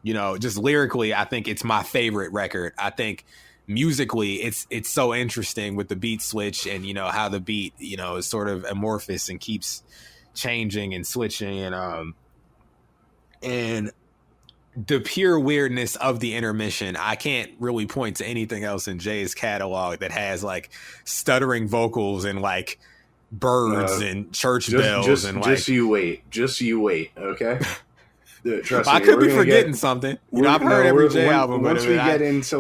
You know, just lyrically, I think it's my favorite record. I think musically, it's so interesting with the beat switch and, you know, how the beat, you know, is sort of amorphous and keeps changing and switching and the pure weirdness of the intermission. I can't really point to anything else in Jay's catalog that has like stuttering vocals and like birds and church bells and like. Just you wait, okay? Trust me, I could be forgetting something. You know, I've heard every Jay album. Once we get into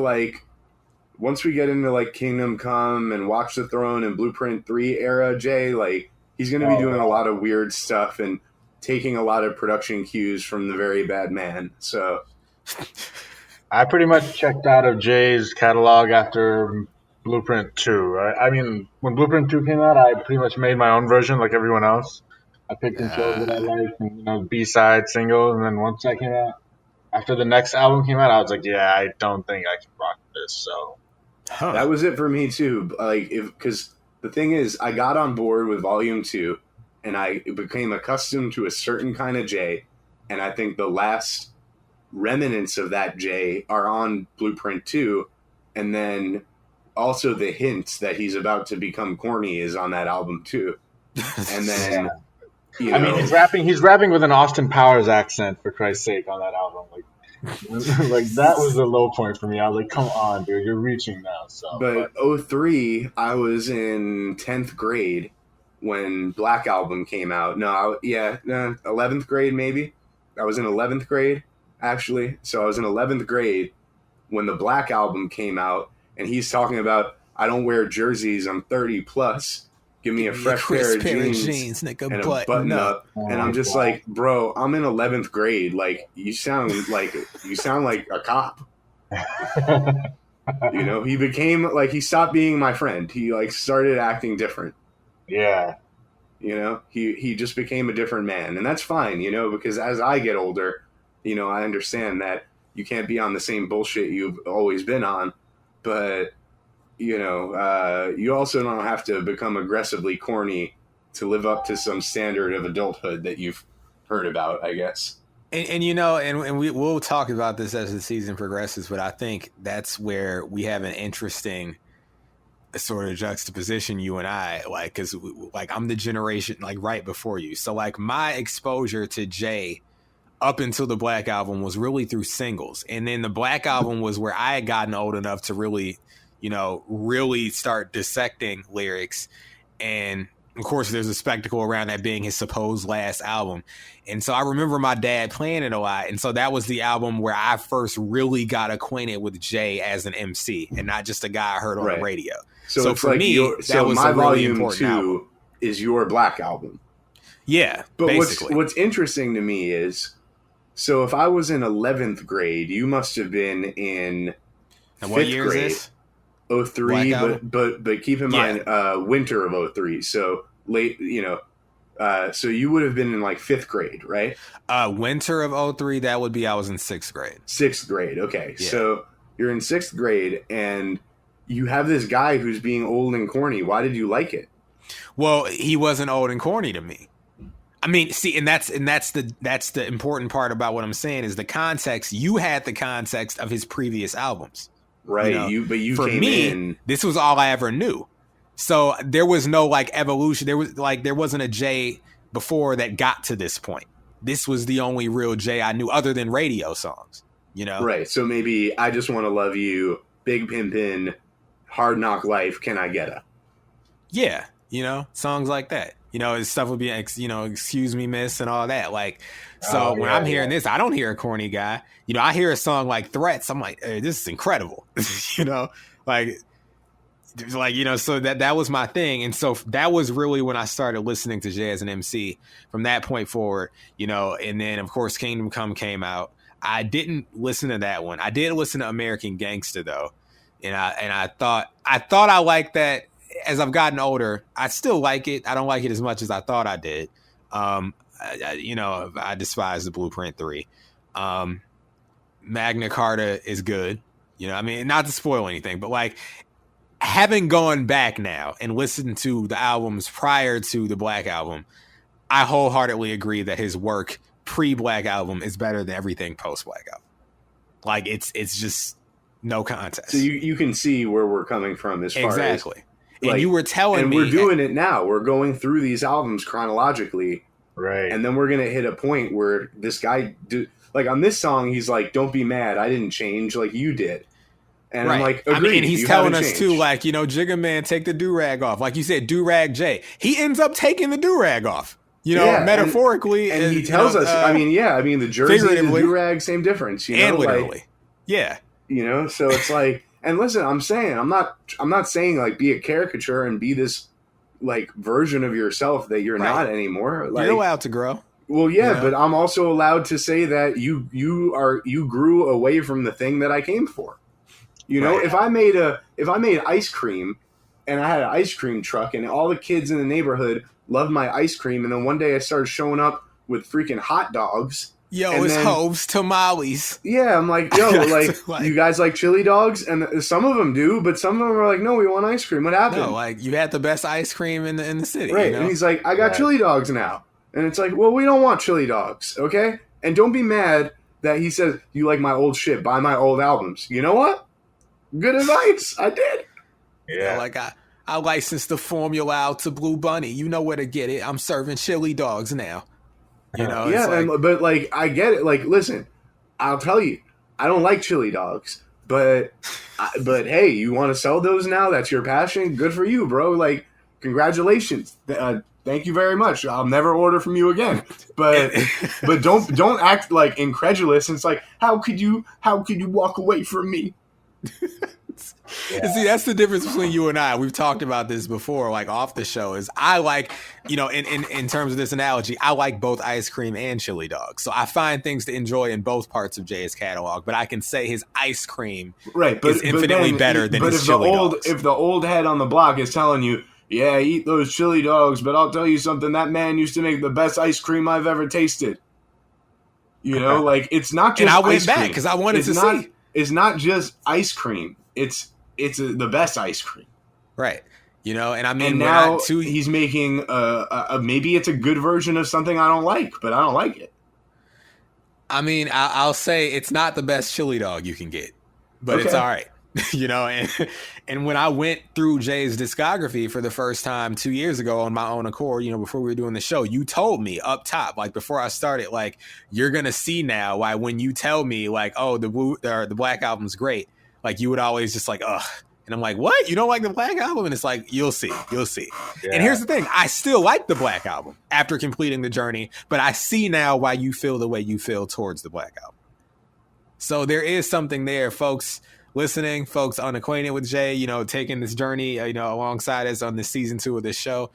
like Kingdom Come and Watch the Throne and Blueprint 3 era Jay, like he's going to be doing a lot of weird stuff and taking a lot of production cues from the Very Bad Man. So I pretty much checked out of Jay's catalog after Blueprint 2. I mean, when Blueprint 2 came out, I pretty much made my own version like everyone else. I picked and chose what I liked, and, you know, B-side, singles, and then once that came out, after the next album came out, I was like, yeah, I don't think I can rock this. So that was it for me too. Like, because the thing is, I got on board with Volume 2, and I became accustomed to a certain kind of Jay, and I think the last remnants of that Jay are on Blueprint 2, and then also the hints that he's about to become corny is on that album too. And then you know, I mean, he's rapping with an Austin Powers accent, for Christ's sake, on that album. Like that was the low point for me. I was like, come on, dude, you're reaching now. So but 03, I was in 10th grade when Black Album came out. 11th grade maybe. I was in 11th grade actually. So I was in 11th grade when the Black Album came out, and he's talking about, I don't wear jerseys, I'm 30 plus. Give me a fresh pair of jeans nigga, and a button up. And I'm just like, bro, I'm in 11th grade. Like, you sound like a cop. You know, he became like, he stopped being my friend. He like started acting different. Yeah. You know, he just became a different man. And that's fine, you know, because as I get older, you know, I understand that you can't be on the same bullshit you've always been on. But you know, you also don't have to become aggressively corny to live up to some standard of adulthood that you've heard about, I guess. And you know, and we'll talk about this as the season progresses, but I think that's where we have an interesting sort of juxtaposition, you and I, like, because like I'm the generation like right before you. So like my exposure to Jay up until the Black Album was really through singles. And then the Black Album was where I had gotten old enough to really, really start dissecting lyrics. And of course, there's a spectacle around that being his supposed last album. And so I remember my dad playing it a lot. And so that was the album where I first really got acquainted with Jay as an MC and not just a guy I heard on the radio. So for me, that was my a really volume important 2 album. is your Black Album. Yeah, but basically. what's interesting to me is, so if I was in 11th grade, you must have been in 5th grade. Is this? 03, but keep in mind winter of 03. So late, so you would have been in like 5th grade, right? Winter of 03, that would be I was in 6th grade. 6th grade, okay. Yeah. So you're in 6th grade and you have this guy who's being old and corny. Why did you like it? Well, he wasn't old and corny to me. I mean, see, and that's the important part about what I'm saying is the context. You had the context of his previous albums. Right. But you for came me, in. This was all I ever knew. So there was no like evolution. There wasn't a Jay before that got to this point. This was the only real Jay I knew other than radio songs, Right. So maybe I Just Want to Love You, Big Pimpin', Hard Knock Life, Can I Get a? Yeah. Songs like that. His stuff would be, Excuse Me, Miss, and all that. Like, so when I'm hearing this, I don't hear a corny guy. I hear a song like Threats. I'm like, hey, this is incredible. So that was my thing. And so that was really when I started listening to Jay as an MC from that point forward, and then of course Kingdom Come came out. I didn't listen to that one. I did listen to American Gangster though. And I thought I liked that. As I've gotten older, I still like it. I don't like it as much as I thought I did. I despise the Blueprint 3. Magna Carta is good. Not to spoil anything, but like having gone back now and listened to the albums prior to the Black Album, I wholeheartedly agree that his work pre-Black Album is better than everything post-Black Album. Like it's just no contest. So you can see where we're coming from as far as and you were telling me, and we're doing it now. We're going through these albums chronologically, right? And then we're gonna hit a point where this guy, like on this song, he's like, "Don't be mad, I didn't change like you did." And I'm like, agreed, and he's telling us too, like, Jigga Man, take the do-rag off. Like you said, do-rag Jay. He ends up taking the do-rag off, metaphorically. And he tells us, the jersey, the do-rag, same difference, and literally. Like, yeah. So it's like, and listen, I'm not saying like be a caricature and be this like version of yourself that you're not anymore. Like, you're allowed to grow. Well, yeah, but I'm also allowed to say that you grew away from the thing that I came for. If I made ice cream and I had an ice cream truck and all the kids in the neighborhood loved my ice cream, and then one day I started showing up with freaking hot dogs. Yo, it's Hope's tamales. Yeah, I'm like, yo, like, you guys like chili dogs? And some of them do, but some of them are like, no, we want ice cream. What happened? No, like, you had the best ice cream in the city. Right, and he's like, I got chili dogs now. And it's like, well, we don't want chili dogs, okay? And don't be mad that he says, you like my old shit, buy my old albums. You know what? Good advice. I did. Yeah. I licensed the formula out to Blue Bunny. You know where to get it. I'm serving chili dogs now. But like I get it. Like, listen, I'll tell you, I don't like chili dogs, but hey, you want to sell those now? That's your passion. Good for you, bro. Like, congratulations. Thank you very much. I'll never order from you again. But don't act like incredulous. It's like, how could you walk away from me? Yeah. See, that's the difference between you and I. We've talked about this before, like off the show, is I like, in terms of this analogy, I like both ice cream and chili dogs. So I find things to enjoy in both parts of Jay's catalog, but I can say his ice cream is infinitely better than his chili dogs. If the old head on the block is telling you, yeah, eat those chili dogs, but I'll tell you something, that man used to make the best ice cream I've ever tasted. Like, it's not just and I went ice back cream. because I wanted to see. It's not just ice cream. It's the best ice cream, right? And I mean, and now he's making maybe it's a good version of something I don't like, but I don't like it. I mean, I'll say it's not the best chili dog you can get, but it's all right. You know, and when I went through Jay's discography for the first time 2 years ago on my own accord, you know, before we were doing the show, you told me up top, like before I started, like, you're gonna see now why when you tell me like, oh, the Black Album's great, like you would always just like, ugh. And I'm like, what? You don't like the Black Album? And it's like, you'll see. Yeah. And here's the thing. I still like the Black Album after completing the journey, but I see now why you feel the way you feel towards the Black Album. So there is something there, folks listening, folks unacquainted with Jay, you know, taking this journey, you know, alongside us on this season 2 of this show.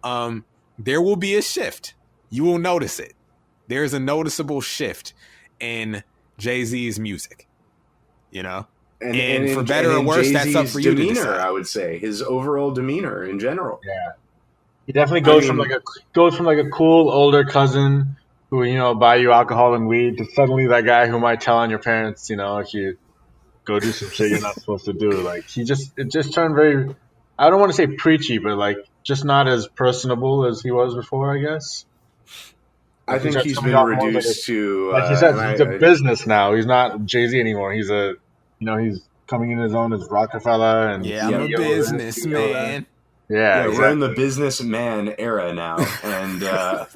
There will be a shift. You will notice it. There's a noticeable shift in Jay-Z's music, you know? And for better or worse, that's up for you to decide. I would say his overall demeanor in general. Yeah, he definitely goes from like a cool older cousin who, you know, buy you alcohol and weed to suddenly that guy who might tell on your parents, you know, if you go do some shit you're not supposed to do. Like it just turned very, I don't want to say preachy, but like just not as personable as he was before, I guess. I think he's been reduced to, like you said, he's a business now. He's not Jay-Z anymore. He's he's coming in his own as Rockefeller and I'm a businessman. Yeah, exactly. We're in the businessman era now, and I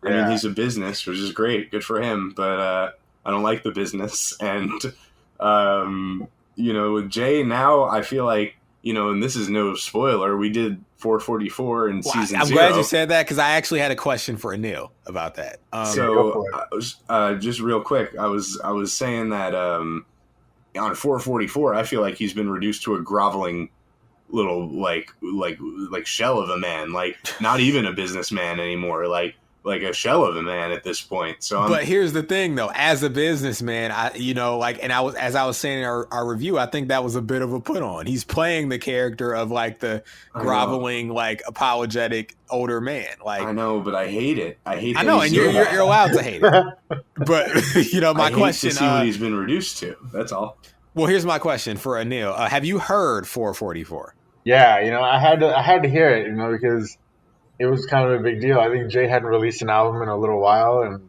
mean he's a business, which is great, good for him. But I don't like the business, and you know, with Jay now, I feel like, you know, and this is no spoiler, we did 444 in season 0. I'm glad you said that because I actually had a question for Anil about that. Just real quick, I was saying that on 444, I feel like he's been reduced to a groveling little like shell of a man, like not even a businessman anymore, like a shell of a man at this point. So but here's the thing though, as a businessman, as I was saying in our review, I think that was a bit of a put on. He's playing the character of like the groveling, like apologetic older man. Like I know, but I hate it. I know, and you're allowed to hate it. But you know, my question to see what he's been reduced to. That's all. Well, here's my question for Anil. Have you heard 444? Yeah, you know, I had to hear it, you know, because it was kind of a big deal. I think Jay hadn't released an album in a little while, and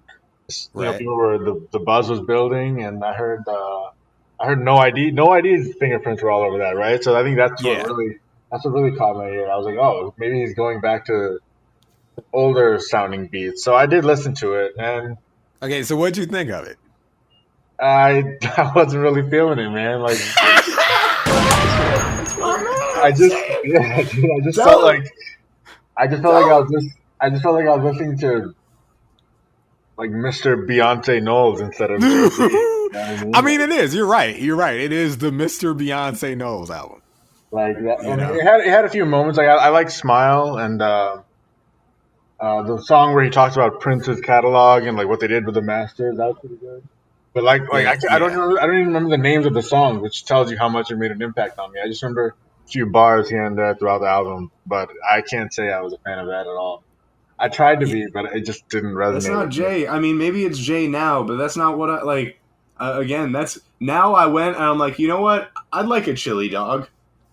you know, people were the buzz was building, and I heard No ID's fingerprints were all over that, right? So I think that's what really caught my ear. I was like, oh, maybe he's going back to older sounding beats. So I did listen to it, and okay, so what'd you think of it? I wasn't really feeling it, man. Like I just felt like I was listening to like Mr. Beyonce Knowles instead of Jay-Z. You know I mean, it is. You're right. It is the Mr. Beyonce Knowles album. Like that, and it had a few moments. Like I like Smile and the song where he talks about Prince's catalog and like what they did with the masters. That was pretty good. But I don't even remember the names of the songs, which tells you how much it made an impact on me. I just remember a few bars here and there throughout the album, but I can't say I was a fan of that at all. I tried to be, but it just didn't resonate. That's not Jay. I mean, maybe it's Jay now, but that's not what I like. Again, that's now I went and I'm like, you know what? I'd like a chili dog.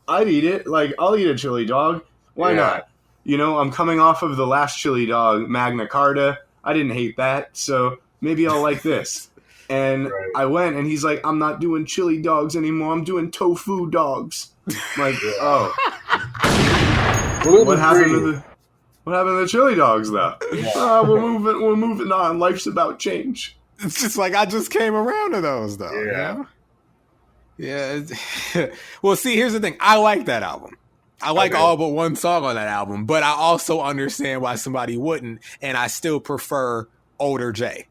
I'd eat it. Like, I'll eat a chili dog. Why not? You know, I'm coming off of the last chili dog, Magna Carta. I didn't hate that, so maybe I'll like this. And I went, and he's like, I'm not doing chili dogs anymore. I'm doing tofu dogs. I'm like, oh. What happened to the chili dogs, though? Yeah. We're moving on. Life's about change. It's just like I just came around to those, though. Yeah. You know? Yeah. Well, see, here's the thing. I like that album. I like all but one song on that album, but I also understand why somebody wouldn't, and I still prefer older Jay.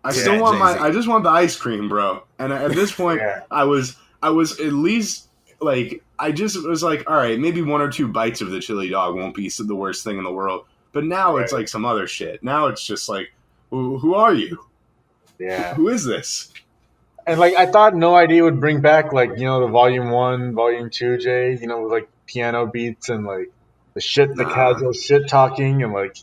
I still want I just want the ice cream, bro. And at this point, I was at least like, I just was like, all right, maybe one or two bites of the chili dog won't be the worst thing in the world. But now it's like some other shit. Now it's just like, who are you? Yeah. Who is this? And like, I thought No Idea would bring back like, you know, the Volume 1, Volume 2 Jay, you know, with like piano beats and like the casual shit talking and like.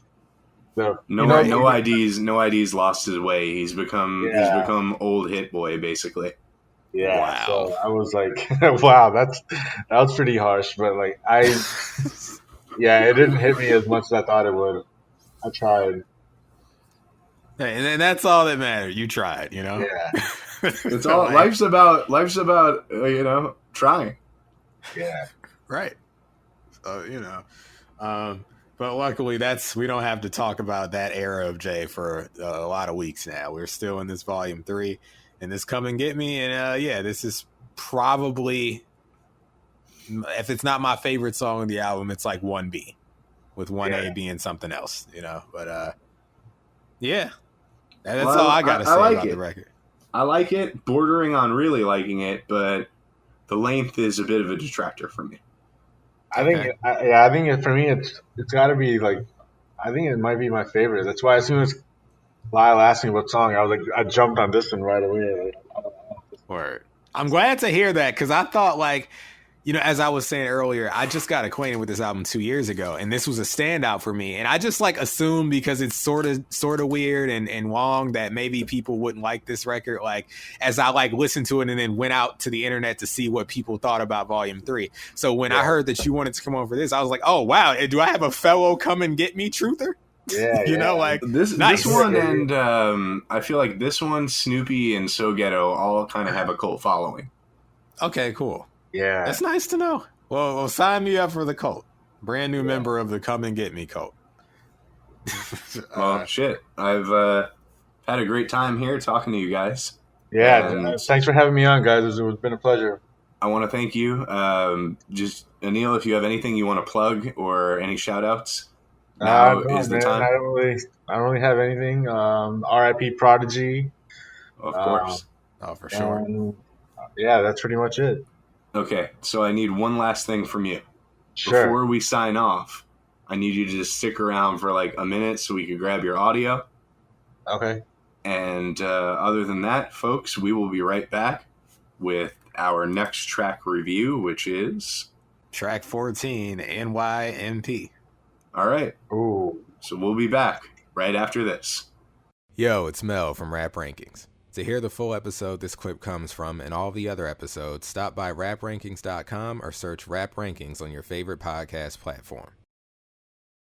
No ID's lost his way. He's become old hit boy basically. Yeah. Wow. So I was like, wow, that was pretty harsh. But like it didn't hit me as much as I thought it would. I tried. Hey, and that's all that matters. You tried, you know. Yeah. It's all life's about you know, trying. Yeah. Right. So, you know, but luckily we don't have to talk about that era of Jay for a lot of weeks now. We're still in this volume 3 and this Come and Get Me. And yeah, this is probably, if it's not my favorite song on the album, it's like 1B with 1A being something else, you know, but yeah, that's all I got to say like about it. the record. I like it, bordering on really liking it, but the length is a bit of a detractor for me. I think for me it's got to be like, I think it might be my favorite. That's why as soon as Lyle asked me what song, I was like, I jumped on this one right away. Word. I'm glad to hear that because I thought, like, you know, as I was saying earlier, I just got acquainted with this album 2 years ago, and this was a standout for me. And I just like assumed because it's sort of weird and long that maybe people wouldn't like this record. Like as I like listened to it and then went out to the internet to see what people thought about Volume 3. So when I heard that you wanted to come on for this, I was like, oh wow, do I have a fellow Come and Get Me truther? Yeah, you know, like this nice. one, and I feel like this one, Snoopy and So Ghetto all kind of have a cult following. Okay, cool. Yeah, that's nice to know. Well, sign me up for the cult. Brand new member of the Come and Get Me cult. Well, shit. I've had a great time here talking to you guys. Yeah, thanks for having me on, guys. It's been a pleasure. I want to thank you. Just Anil, if you have anything you want to plug or any shout outs, now is the time. I don't really have anything. R.I.P. Prodigy. Of course. For sure. Yeah, that's pretty much it. Okay, so I need one last thing from you. Sure. Before we sign off, I need you to just stick around for like a minute so we can grab your audio. Okay. And other than that, folks, we will be right back with our next track review, which is track 14, NYMP. All right. Ooh. So we'll be back right after this. Yo, it's Mel from Rap Rankings. To hear the full episode this clip comes from and all the other episodes, stop by raprankings.com or search Rap Rankings on your favorite podcast platform.